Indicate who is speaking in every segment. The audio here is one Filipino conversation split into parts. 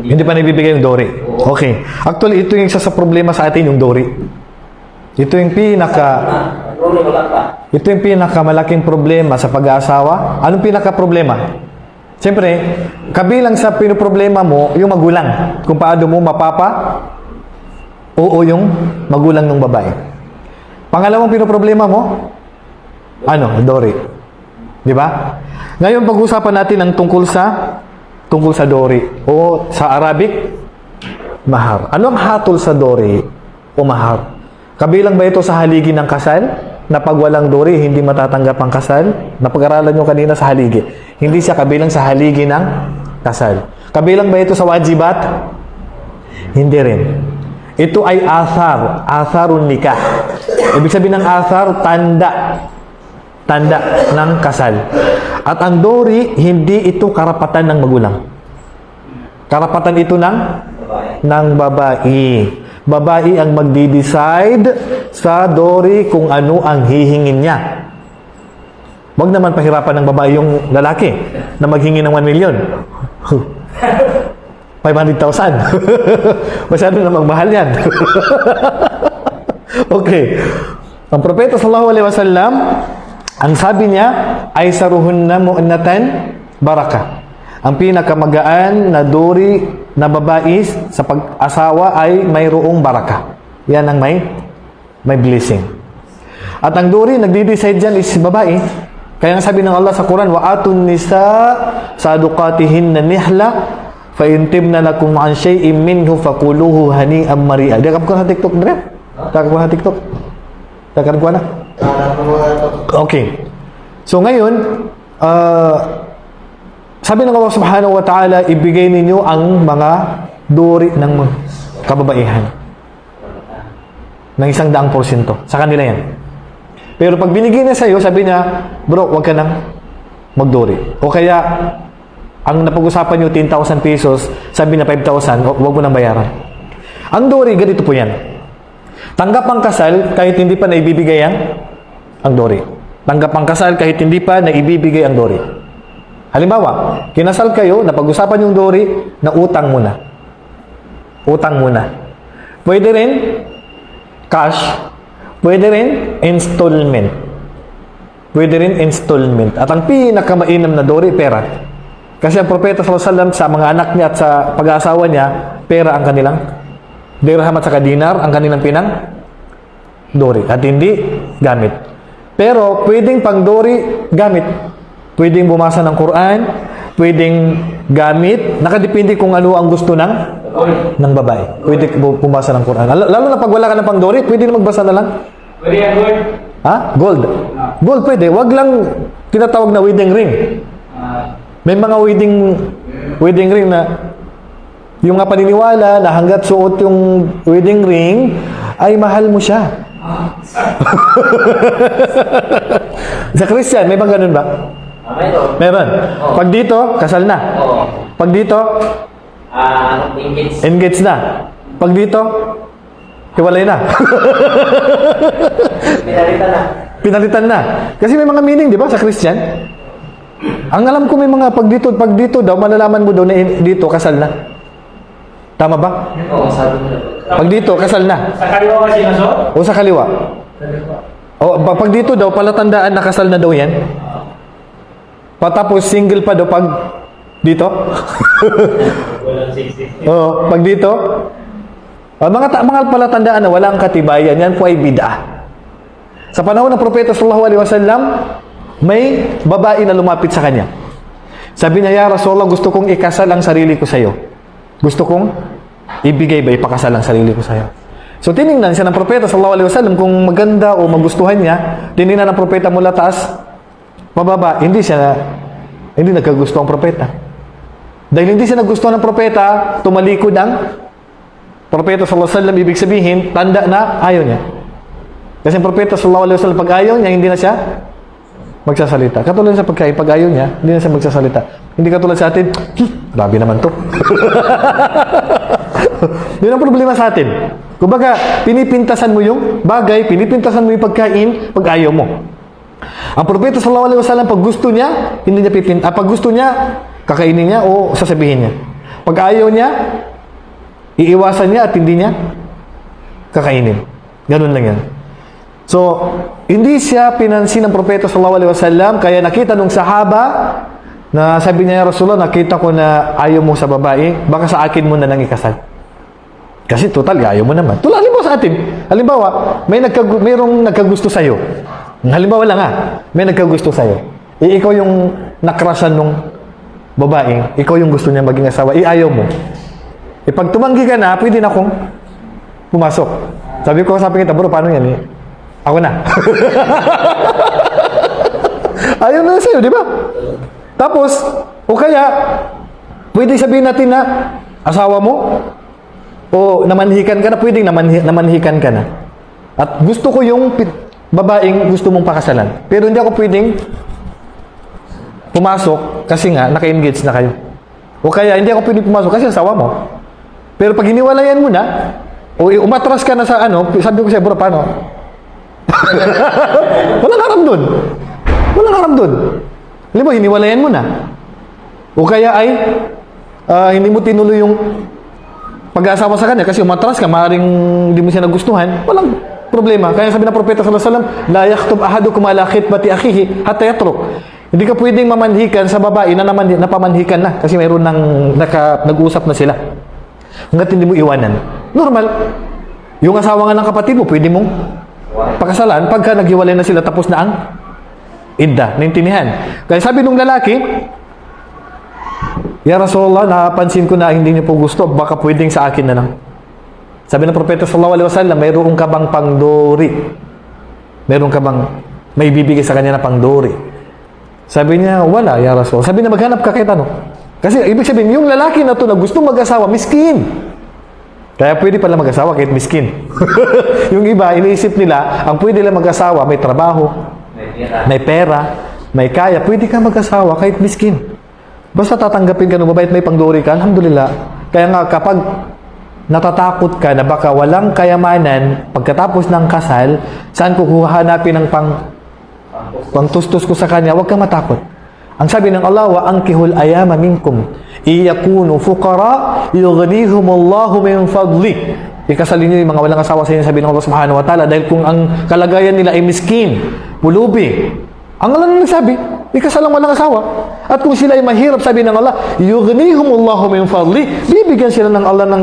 Speaker 1: Hindi pa naibibigay yung dori. Okay. Actually, ito yung isa sa problema sa atin, yung dori. Ito yung pinakamalaking problema sa pag-aasawa. Anong pinaka-problema? Siyempre, kabilang sa pinoproblema mo, yung magulang. Kung paano mo oo yung magulang ng babae. Pangalawang pinoproblema mo, dori. Di ba? Ngayon, pag-usapan natin ang tungkol sa dori. O sa Arabic, mahar. Ano ang hatol sa dori o mahar? Kabilang ba ito sa haligi ng kasal? Na pag walang dori, hindi matatanggap ang kasal? Napag-aralan nyo kanina sa haligi. Hindi siya kabilang sa haligi ng kasal. Kabilang ba ito sa wajibat? Hindi rin. Ito ay athar. Atharun nikah. Ibig sabihin ng athar, tanda ng kasal. At ang dori, hindi ito karapatan ng magulang. Karapatan ito ng babae. Babae ang magdi-decide sa dori kung ano ang hihingin niya. Huwag naman pahirapan ng babae yung lalaki na maghingi ng 1 million. 500,000. Masyado namang mahal yan. Okay. Ang propeta sallallahu alaihi wasallam, ang sabi niya ay saruhunna mu'annatan baraka. Ang pinakamagaan na dori na babae sa pag-asawa ay mayroong baraka. Yan ang may blessing. At ang dori, nagdi-decide dyan is babae. Kaya ang sabi ng Allah sa Quran, وَآتُوا النِّسَاءَ صَدُقَاتِهِنَّ نِحْلَةً فَإِنْتِبْنَ لَكُمْ عَنْ شَيْءٍ مِّنْهُ فَقُولُوهُ هَنِيئًا مَرِيئًا. Di ka ko sa TikTok, Dre? Takap ko sa TikTok? Takap ko na? Okay. So ngayon, sabi ng Allah subhanahu wa ta'ala, ibigay ninyo ang mga duri ng kababaihan. Ng 100%. Sa kanila yan. Pero pag binigay na sa'yo, sabi niya, bro, huwag ka nang magduri. O kaya, ang napag-usapan nyo, 10,000 pesos, sabi na 5,000, huwag mo nang bayaran. Ang duri, ganito po yan. Tanggap ang kasal kahit hindi pa naibibigay ang duri. Tanggap ang kasal kahit hindi pa naibibigay ang duri. Halimbawa, kinasal kayo, napag-usapan yung dori, na utang muna. Utang muna. Pwede rin cash, pwede rin installment. Pwede rin installment. At ang pinakamainam na dori, pera. Kasi ang propeta sallallahu alaihi wasallam sa mga anak niya at sa pag-aasawa niya, pera ang kanilang dirham at saka dinar, ang kanilang pinang dori. At hindi gamit. Pero pwedeng pang dori, gamit. Pwedeng bumasa ng Quran, pwedeng gamit, nakadepende kung ano ang gusto ng babae. Pwede bumasa ng Quran. Lalo na pag wala ka ng pangdori, pwede na magbasa na lang.
Speaker 2: Pwede yan, gold.
Speaker 1: Ha? Gold. Gold pwede. Wag lang tinatawag na wedding ring. May mga wedding ring na yung nga paniniwala na hanggat suot yung wedding ring, ay mahal mo siya. Sa Christian, may bang ganun ba? Meron. Pag dito, kasal na. Pag dito, engaged na. Pag dito, hiwalay na. Pinalitan na. Kasi may mga meaning, di ba, sa Christian? Ang alam ko may mga pag dito daw, malalaman mo daw na dito, kasal na. Tama ba?
Speaker 2: Oo, sabi mo na.
Speaker 1: Pag dito, kasal na.
Speaker 2: Sa kaliwa kasi naso?
Speaker 1: O sa kaliwa? O, pag dito daw, palatandaan na kasal na daw yan. Patapos single pa daw pag dito.
Speaker 2: Walang 60.
Speaker 1: Oo, pag dito. Mga palatandaan na walang katibayan, yan po ay bid'ah. Sa panahon ng propeta sallallahu alaihi wasallam, may babae na lumapit sa kanya. Sabi niya, "Ya Rasulullah, gusto kong ikasal ang sarili ko sa iyo. Gusto kong ibigay ba ipakasal ang sarili ko sa iyo." So tiningnan siya ng propeta sallallahu alaihi wasallam kung maganda o magustuhan niya. Tiningnan ng propeta mula taas pababa, hindi nagkagusto ang propeta. Dahil hindi siya nagustuhan ng propeta, tumalikod ang propeta sallallahu alaihi wasallam, ibig sabihin, tanda na ayaw niya. Kasi ang propeta sallallahu alaihi wasallam, pag ayaw niya, hindi na siya magsasalita. Katulad sa pagkain, pag ayaw niya, hindi na siya magsasalita. Hindi katulad sa atin, grabe naman to. Yun ang problema sa atin. Kumbaga, pinipintasan mo yung bagay, pinipintasan mo yung pagkain, pag ayaw mo. Ang propeta sallallahu alaihi wasallam, pag gusto niya, hindi niya pag gusto niya, kakainin niya o sasabihin niya. Pag ayaw niya, iiwasan niya at hindi niya kakainin. Ganun lang yan. So, hindi siya pinansin ng propeta sallallahu alaihi wasallam, kaya nakita nung sahaba na sabi niya, Rasulullah, nakita ko na ayaw mo sa babae, baka sa akin mo na lang ikasal. Kasi total, ayaw mo naman. Tulad halimbawa sa atin. Halimbawa, mayroong nagkagusto sa'yo. Halimbawa lang may nagkagusto sa'yo. Ikaw yung nakrasan nung babae, ikaw yung gusto niya maging asawa, ayaw mo. Pag tumanggi ka na, pwede na akong pumasok. Sabi ko, kita, bro, paano yan? Ako na. Ayaw na sa'yo, di ba? Tapos, o kaya, pwede sabihin natin na asawa mo, o namanhikan ka na, pwedeng namanhikan ka na. At gusto ko yung babaeng gusto mong pakasalan. Pero hindi ako pwedeng pumasok kasi nga, naka-engage na kayo. O kaya, hindi ako pwedeng pumasok kasi asawa mo. Pero pag hiniwalayan mo na, o umatras ka na sa sabi ko sa'yo, bro, paano? Walang harap dun. Walang harap dun. Alam mo, hiniwalayan mo na. O kaya ay, hindi mo tinuloy yung pag-aasawa sa kanya kasi umatras ka, maaaring hindi mo siya nagustuhan, walang problema. Kaya sabi ng propeta sallallahu alaihi wasallam, la yakhthub ahadukum ala khitbati akhihi hatta yatruk. Hindi ka pwedeng mamanhikan sa babae na napamanhikan na kasi mayroon nag-uusap na sila. Hanggat hindi mo iwanan. Normal. Yung asawa nga ng kapatid mo, pwede mong pakasalan pagka naghiwalay na sila tapos na ang idda, naintindihan. Kaya sabi nung lalaki, Ya Rasulullah, napansin ko na hindi niyo po gusto, baka pwedeng sa akin na lang. Sabi ng propeta sallallahu alaihi wasallam, mayroon ka bang pangdori? Meron ka bang may bibigay sa kanya na pangdori? Sabi niya, wala, Ya Rasul. Sabi niya, maghanap ka kahit ano. Kasi ibig sabihin, yung lalaki na to na gusto mag-asawa, miskin. Kaya pwede pala mag-asawa kahit miskin. Yung iba, iniisip nila, ang pwede lang mag-asawa, may trabaho, may pera, may kaya, pwede ka mag-asawa kahit miskin. Basta tatanggapin ka ng babae at may pangdori ka, alhamdulillah. Kaya nga, kapag natatakot ka na baka walang kayamanan pagkatapos ng kasal, saan ko kuhanapin ng pangtustos ko sa kanya, huwag kang matakot. Ang sabi ng Allah, wa ankihul ayama minkum iyakunu fuqara yughnihumullahu min fadli. Ikasalin niyo yung mga walang asawa sa inyo, sabi ng Allah subhanahu wa ta'ala, dahil kung ang kalagayan nila ay miskin, pulubi, ang Allah na nagsabi, ikasalang walang asawa. At kung sila ay mahirap, sabi ng Allah, yughnihumullahu min fadli, bibigyan sila ng Allah ng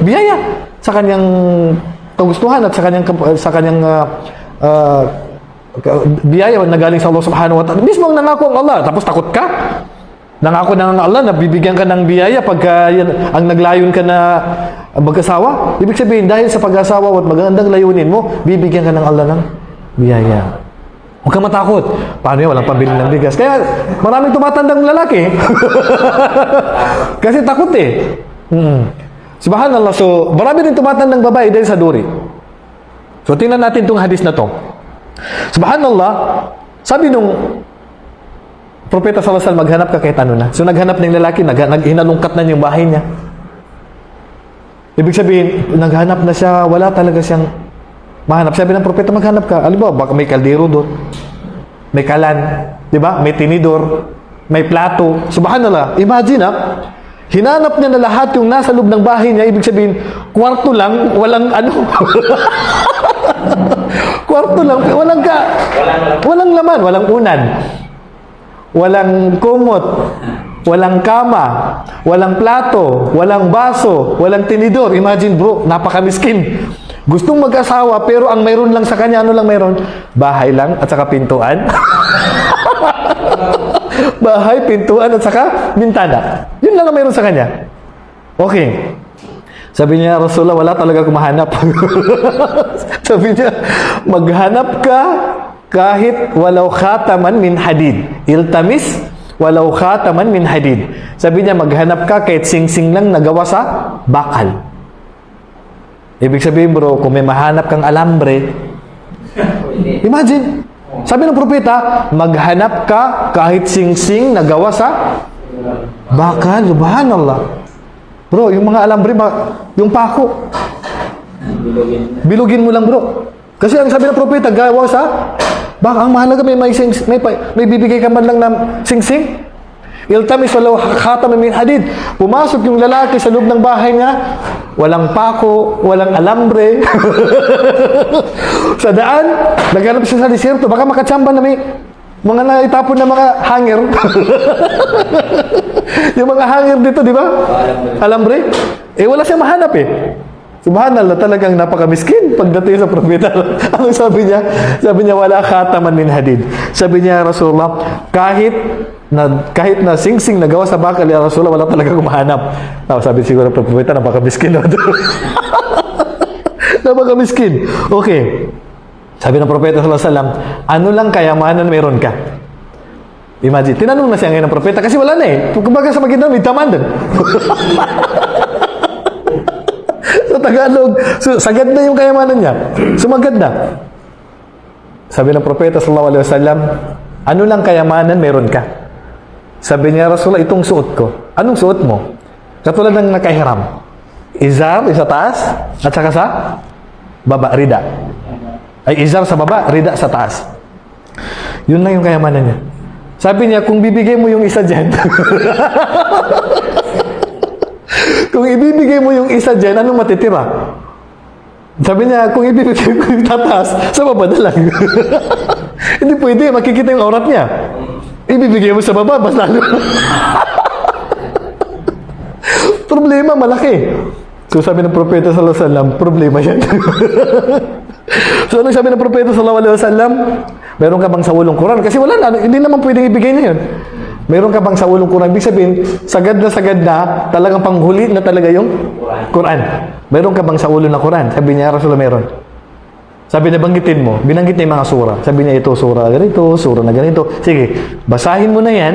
Speaker 1: biyaya sa kanyang kagustuhan at sa kanyang biyaya na galing sa Allah subhanahu wa ta'ala. Mismo ang nangako ang Allah, tapos takot ka? Nangako na ng Allah na bibigyan ka ng biyaya pagka ang naglayon ka na mag-asawa. Ibig sabihin, dahil sa pag-asawa at magandang layunin mo, bibigyan ka ng Allah ng biyaya. Huwag kang matakot. Paano yun? Walang pambili ng bigas. Kaya maraming tumatandang lalaki. Kasi takot eh. Subhanallah. So, marami rin tumatandang babae dahil sa duri. So, tingnan natin itong hadis na to. Subhanallah. Sabi nung propeta sallallahu alaihi wasallam, maghanap ka kahit ano na. So, naghanap ng lalaki, hinalungkat na yung bahay niya. Ibig sabihin, naghanap na siya, wala talaga siyang mahanap. Sabi ng propeta, maghanap ka. Alam mo, baka may kaldero doon. May kalan. Diba? May tinidor. May plato. Subhanallah. Imagine hinanap niya na lahat yung nasa loob ng bahay niya. Ibig sabihin, kwarto lang, walang kwarto lang, walang laman, walang unan. Walang kumot. Walang kama. Walang plato. Walang baso. Walang tinidor. Imagine bro, napakamiskin. Gustong mag-asawa, pero ang mayroon lang sa kanya, ano lang mayroon? Bahay lang, at saka pintuan. Bahay, pintuan, at saka bintana. Yun lang ang mayroon sa kanya. Okay. Sabi niya, Rasulullah, wala talaga kumahanap. Sabi niya, maghanap ka kahit walau khataman min hadid. Iltamis walau khataman min hadid. Sabi niya, maghanap ka kahit sing-sing lang nagawa sa bakal. Ibig sabihin bro, kung may mahanap kang alambre, imagine, sabi ng propeta, maghanap ka kahit sing-sing na gawa sa bakal. Subhanallah. Bro, yung mga alambre, yung pako, bilugin mo lang bro. Kasi ang sabi ng propeta, gawa sa bakal. Ang mahalaga may bibigay ka man lang ng sing-sing. Iltamis walau khataman min hadid. Pumasok yung lalaki sa loob ng bahay niya, walang pako, walang alambre. Sa daan, naghanap siya sa desierto, baka makatsamba na may mga naitapon na mga hanger. Yung mga hanger dito, di ba? Alambre. Wala siya mahanap Subhanallah, talagang napakamiskin pagdating sa propeta. Ano sabi niya? Sabi niya, wala khataman min hadid. Sabi niya, Rasulullah, kahit na sing-sing na gawa sa bakal, ya Rasulullah, wala talaga kumahanap. Sabi siguro ng propeta, napakamiskin. Napakamiskin. Okay. Sabi ng propeta sallallahu alaihi wasallam, ano lang kayamanan meron ka? Imagine, tinanong na siya ngayon ng propeta kasi wala na Kumbaga sa Maguindanao, may tamandan. Sa Tagalog, sagad na yung kayamanan niya. Sumagad na. Sabi ng propeta sallallahu alaihi wasallam, ano lang kayamanan meron ka? Sabi niya, Rasulullah, itong suot ko. Anong suot mo? Katulad ng nakahiram. Izar, sa taas, at saka sa baba, rida. Ay, izar sa baba, rida sa taas. Yun lang yung kayamanan niya. Sabi niya, kung bibigay mo yung isa dyan, kung ibibigay mo yung isa dyan, anong matitira? Sabi niya, kung ibibigay mo yung tataas, sa baba na lang. Hindi pwede, makikita yung aurat niya. Ibibigay mo sa baba, mas lalo. Problema, malaki. So sabi ng propeta sallallahu alaihi wasallam, problema yan. So ano sabi ng propeta sallallahu alaihi wasallam? Meron ka bang sa ulong Quran? Kasi wala na, hindi naman pwedeng ibigay na yun. Meron ka bang sa ulong Quran? Ibig sabihin, sagad na, talagang panghuli na talaga yung Quran. Meron ka bang sa ulo na Quran? Sabi niya, Rasulullah, meron. Sabi niya, banggitin mo. Binanggit niya yung mga sura. Sabi niya, ito, sura ganito, sura na ganito. Sige, basahin mo na yan.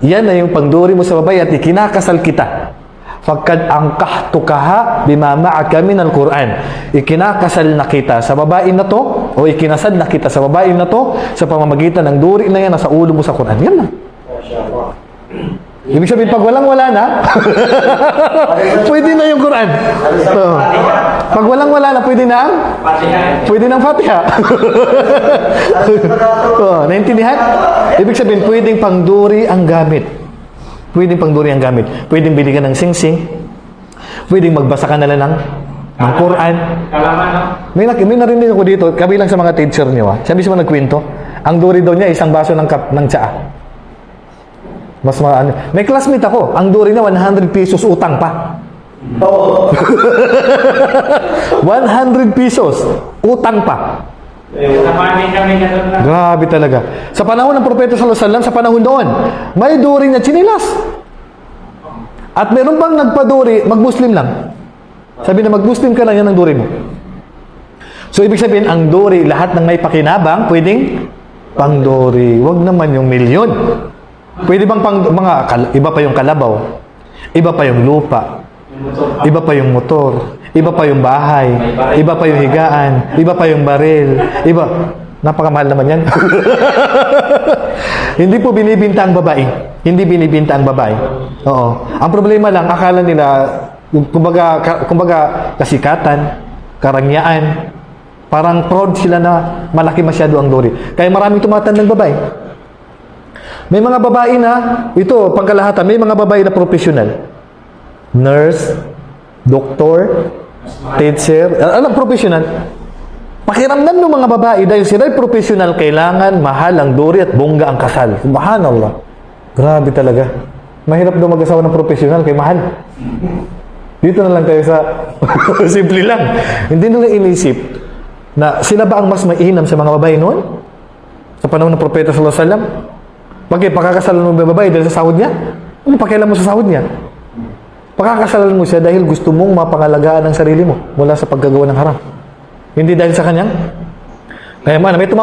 Speaker 1: Yan na yung pangduri mo sa babae at ikinakasal kita. Faqad angkahtukaha bima ma'aka min al-Quran. Ikinakasal na kita sa babae na to o ikinasal na kita sa babae na to sa pamamagitan ng duri na yan na sa ulo mo sa Quran. Yan na. Ibig sabihin, pag walang-wala na, pwede na yung Quran. So, pag walang-wala na, pwede na ang? Pwede ng Fatiha. So, naintindihan? Ibig sabihin, pwedeng pangduri ang gamit. Pwedeng pangduri ang gamit. Pwedeng biligan ng sing-sing. Pwedeng magbasa ka na lang ng Quran. May narinig ako dito, kabilang sa mga teacher niyo. Siya mismo nagkwento. Ang duri daw niya, isang baso ng tsaa. Mas may classmate ako, ang duri na 100 pesos utang pa. 100 pesos utang pa. Grabe talaga. Sa panahon ng propeta sallallahu alaihi wasallam, sa panahon doon, may duri na chinilas. At meron bang nagpaduri, mag-Muslim lang. Sabi na mag-Muslim ka lang, yan ang duri mo. So ibig sabihin, ang duri, lahat ng may pakinabang, pwedeng pangduri. Wag naman yung milyon. Pwede bang iba pa yung kalabaw, iba pa yung lupa, iba pa yung motor, iba pa yung bahay, iba pa yung higaan, iba pa yung baril, iba. Napakamahal naman yan. Hindi po binibinta ang babae. Hindi binibinta ang babae. Oo. Ang problema lang, akala nila, kumbaga kasikatan, karangyaan, parang proud sila na malaki masyado ang duri. Kaya maraming tumatandang babae. May mga babae na, ito, pangkalahatan, may mga babae na professional. Nurse, doktor, teacher, professional. Pakiramdam ng mga babae, dahil sila professional, kailangan mahal ang duri at bongga ang kasal. Subhanallah. Grabe talaga. Mahirap daw mag-asawa ng professional, kay mahal. Dito na lang tayo sa, simple lang. Hindi nila inisip na sila ba ang mas mainam sa mga babae noon? Sa panahon ng propeta sallallahu alaihi wasallam? Bakit? Pakakasalan mo ba babae dahil sa sahod niya? Ano pakialam mo sa sahod niya? Pakakasalan mo siya dahil gusto mong mapangalagaan ang sarili mo mula sa paggagawa ng haram. Hindi dahil sa kanyang. Kaya man, may tumawag